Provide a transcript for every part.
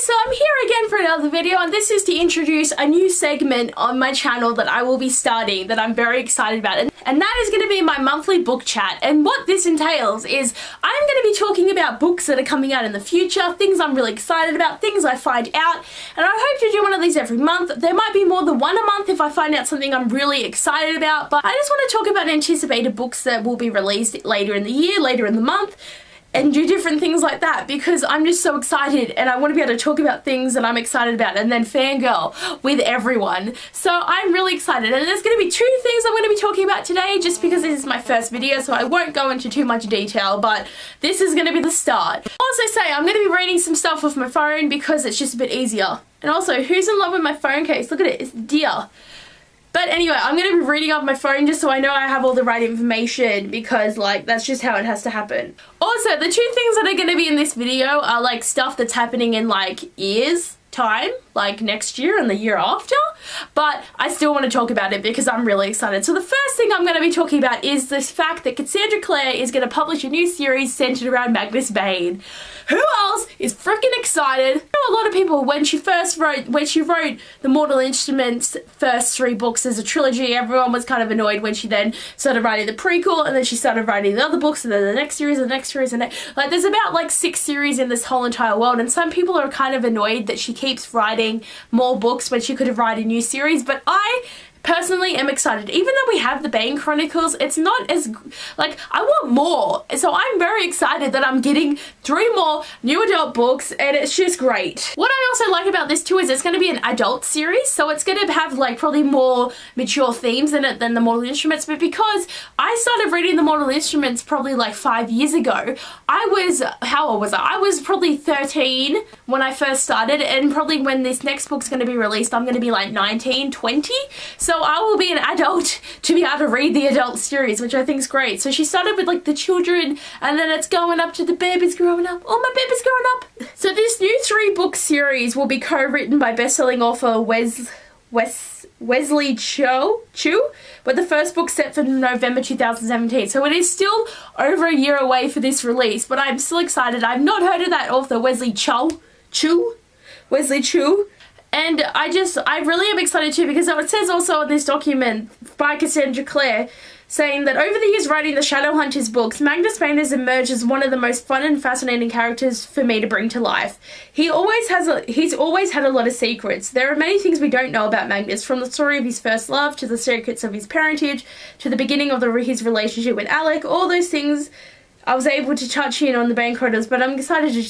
so I'm here again for another video, and this is to introduce a new segment on my channel that I will be starting that I'm very excited about, and that is going to be my monthly book chat. And what this entails is I'm going to be talking about books that are coming out in the future, things I'm really excited about, things I find out, and I hope to do one of these every month. There might be more than one a month if I find out something I'm really excited about, but I just want to talk about anticipated books that will be released later in the year, later in the month, and do different things like that, because I'm just so excited and I want to be able to talk about things that I'm excited about and then fangirl with everyone. So I'm really excited, and there's going to be two things I'm going to be talking about today just because this is my first video, so I won't go into too much detail, but this is going to be the start. Also say I'm going to be reading some stuff off my phone because it's just a bit easier. And also, who's in love with my phone case? Look at it, it's dear. But anyway, I'm going to be reading off my phone just so I know I have all the right information, because like that's just how it has to happen. Also, the two things that are going to be in this video are like stuff that's happening in like years time, like next year and the year after, but I still want to talk about it because I'm really excited. So the first thing I'm going to be talking about is this fact that Cassandra Clare is going to publish a new series centered around Magnus Bane. Who else is freaking excited? I know a lot of people, when she wrote the Mortal Instruments first three books as a trilogy, everyone was kind of annoyed when she then started writing the prequel, and then she started writing the other books, and then the next series, and the next series, and like there's about like 6 series in this whole entire world, and some people are kind of annoyed that she keeps writing more books when she could have written a new series, but I personally am excited. Even though we have the Bane Chronicles, it's not as, like, I want more. So I'm very excited that I'm getting 3 more new adult books, and it's just great. What I also like about this too is it's going to be an adult series, so it's going to have like probably more mature themes in it than the Mortal Instruments, but because I started reading the Mortal Instruments probably like 5 years ago, I was, how old was I? I was probably 13 when I first started, and probably when this next book's going to be released, I'm going to be like 19, 20. So I will be an adult to be able to read the adult series, which I think is great. So she started with like the children, and then it's going up to the babies growing up. Oh, my baby's growing up. So this new 3-book series will be co-written by best-selling author Wesley Chu, with the first book set for November 2017. So it is still over a year away for this release, but I'm still excited. I've not heard of that author, Wesley Chu. And I really am excited too, because it says also in this document by Cassandra Clare, saying that over the years writing the Shadowhunters books, Magnus Bane has emerged as one of the most fun and fascinating characters for me to bring to life. He's always had a lot of secrets. There are many things we don't know about Magnus, from the story of his first love, to the secrets of his parentage, to the beginning of his relationship with Abbeyleec. All those things I was able to touch in on the Bane Chronicles, but I'm excited to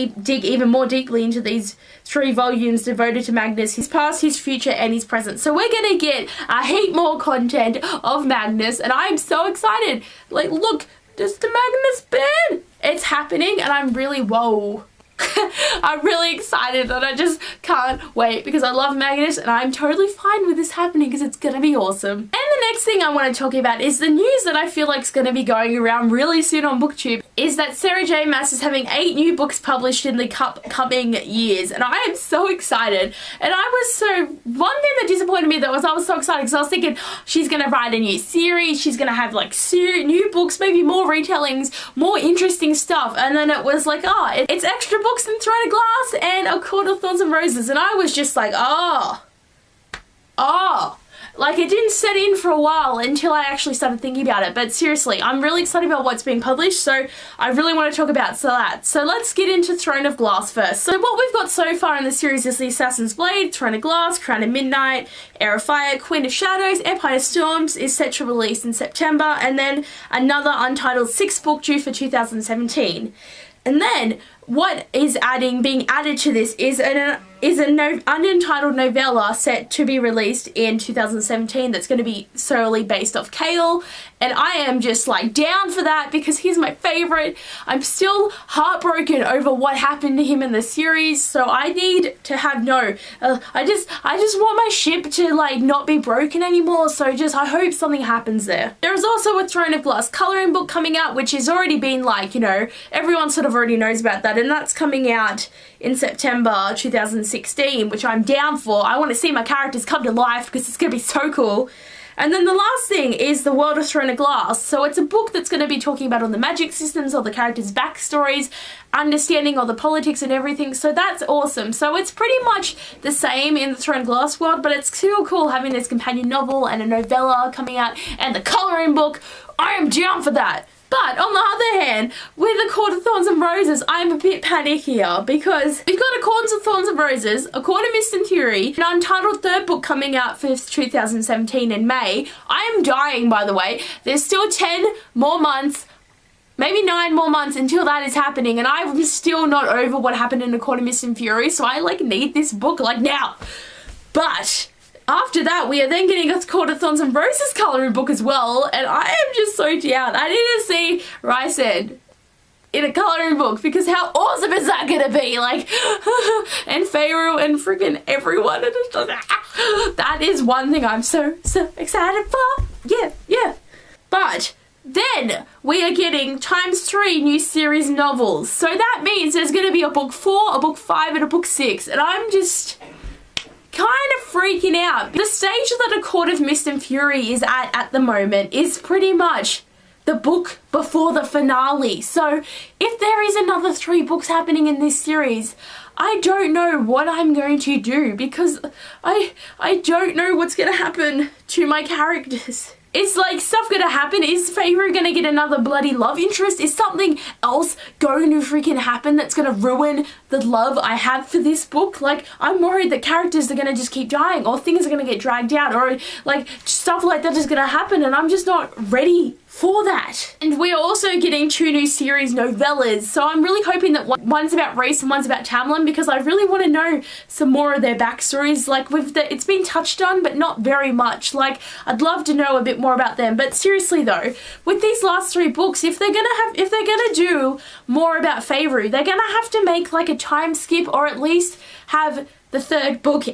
dig even more deeply into these 3 volumes devoted to Magnus, his past, his future, and his present. So we're going to get a heap more content of Magnus, and I'm so excited. Like, look, there's the Magnus Bane. It's happening, and I'm really, whoa. I'm really excited, and I just can't wait, because I love Magnus and I'm totally fine with this happening because it's gonna be awesome. And the next thing I want to talk about is the news that I feel like is going to be going around really soon on BookTube, is that Sara J Maas is having 8 new books published in the coming years, and I am so excited. And one thing that disappointed me though was I was so excited because I was thinking she's gonna write a new series, she's gonna have like new books, maybe more retellings, more interesting stuff, and then it was like, oh, it's extra books and Throne of Glass and A Court of Thorns and Roses, and I was just like, like it didn't set in for a while until I actually started thinking about it. But seriously, I'm really excited about what's being published, so I really want to talk about that. So let's get into Throne of Glass first. So what we've got so far in the series is the Assassin's Blade, Throne of Glass, Crown of Midnight, Heir of Fire, Queen of Shadows, Empire of Storms is set to release in September, and then another untitled 6th book due for 2017. And then what is being added to this is an unentitled novella set to be released in 2017 that's going to be solely based off Kale, and I am just like down for that because he's my favorite. I'm still heartbroken over what happened to him in the series, so I need to have I just want my ship to like not be broken anymore, so I hope something happens there. There is also a Throne of Glass coloring book coming out, which has already been like, you know, everyone sort of already knows about that, and that's coming out in September 2016, which I'm down for. I want to see my characters come to life because it's going to be so cool. And then the last thing is The World of Throne of Glass. So it's a book that's going to be talking about all the magic systems, all the characters' backstories, understanding all the politics and everything. So that's awesome. So it's pretty much the same in the Throne of Glass world, but it's still cool having this companion novel and a novella coming out and the colouring book. I am down for that. But on the other hand, with A Court of Thorns and Roses, I'm a bit panickier because we've got A Court of Thorns and Roses, A Court of Mist and Fury, an untitled third book coming out for 2017 in May. I am dying, by the way. There's still 10 more months, maybe 9 more months until that is happening, and I'm still not over what happened in A Court of Mist and Fury, so I like need this book like now. But after that, we are then getting a Court of Thorns and Roses colouring book as well, and I am just so down. I need to see Rysand in a colouring book, because how awesome is that gonna be? Like, and Pharaoh and freaking everyone. That is one thing I'm so excited for. Yeah. But then we are getting ×3 new series novels. So that means there's gonna be a book 4, a book 5, and a book 6, and I'm just kind of freaking out. The stage that A Court of Mist and Fury is at the moment is pretty much the book before the finale. So if there is another 3 books happening in this series, I don't know what I'm going to do, because I don't know what's going to happen to my characters. Is like stuff gonna happen? Is Favour gonna get another bloody love interest? Is something else going to freaking happen that's gonna ruin the love I have for this book? Like, I'm worried that characters are gonna just keep dying, or things are gonna get dragged out, or like stuff like that is gonna happen, and I'm just not ready for that. And we're also getting 2 new series novellas, so I'm really hoping that one's about Rhys and one's about Tamlin, because I really want to know some more of their backstories. Like, it's been touched on, but not very much. Like, I'd love to know a bit more about them. But seriously though, with these last 3 books, if they're gonna do more about Favour, they're gonna have to make like a time skip, or at least have the 3rd book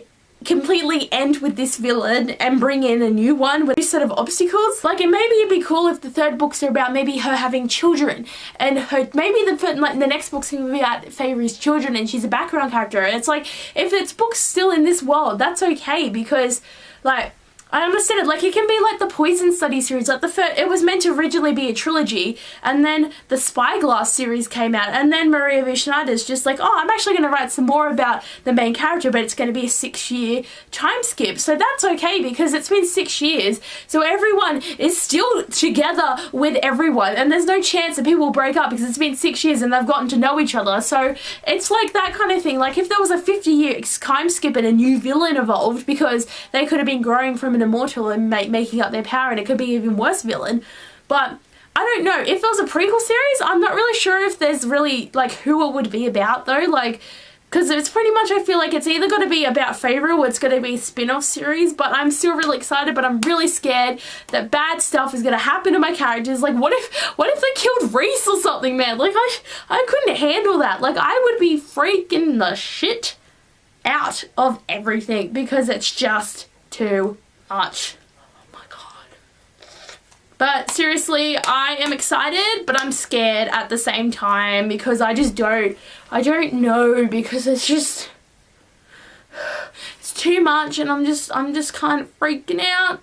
completely end with this villain and bring in a new one with new set of obstacles. Like, and maybe it'd be cool if the 3rd books are about maybe her having children, and her maybe the next book's gonna be about Favour's children and she's a background character. And it's like, if it's books still in this world, that's okay, because like, I understand it. Like, it can be like the Poison Study series. Like, it was meant to originally be a trilogy, and then the Spyglass series came out, and then Maria V. Schneider's just like, oh, I'm actually going to write some more about the main character, but it's going to be a 6-year time skip. So that's okay, because it's been 6 years, so everyone is still together with everyone, and there's no chance that people will break up because it's been 6 years and they've gotten to know each other. So it's like that kind of thing. Like, if there was a 50-year time skip and a new villain evolved, because they could have been growing from an immortal and making up their power, and it could be an even worse villain. But I don't know, if there was a prequel series, I'm not really sure if there's really like who it would be about though, like, because it's pretty much, I feel like it's either going to be about Favour or it's going to be a spin-off series. But I'm still really excited, but I'm really scared that bad stuff is going to happen to my characters. Like, what if they killed Rhys or something, man? Like, I couldn't handle that. Like, I would be freaking the shit out of everything, because it's just too much. Oh my god. But seriously, I am excited, but I'm scared at the same time, because I don't know, because it's just, it's too much, and I'm just kind of freaking out.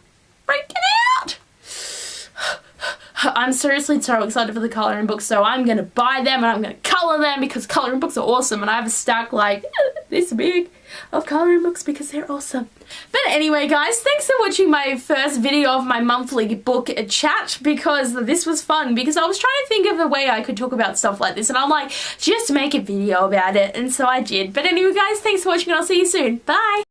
I'm seriously so excited for the colouring books, so I'm gonna buy them and I'm gonna colour them, because colouring books are awesome, and I have a stack like this big of colouring books because they're awesome. But anyway guys, thanks for watching my first video of my monthly book chat, because this was fun, because I was trying to think of a way I could talk about stuff like this, and I'm like, just make a video about it, and so I did. But anyway guys, thanks for watching, and I'll see you soon. Bye!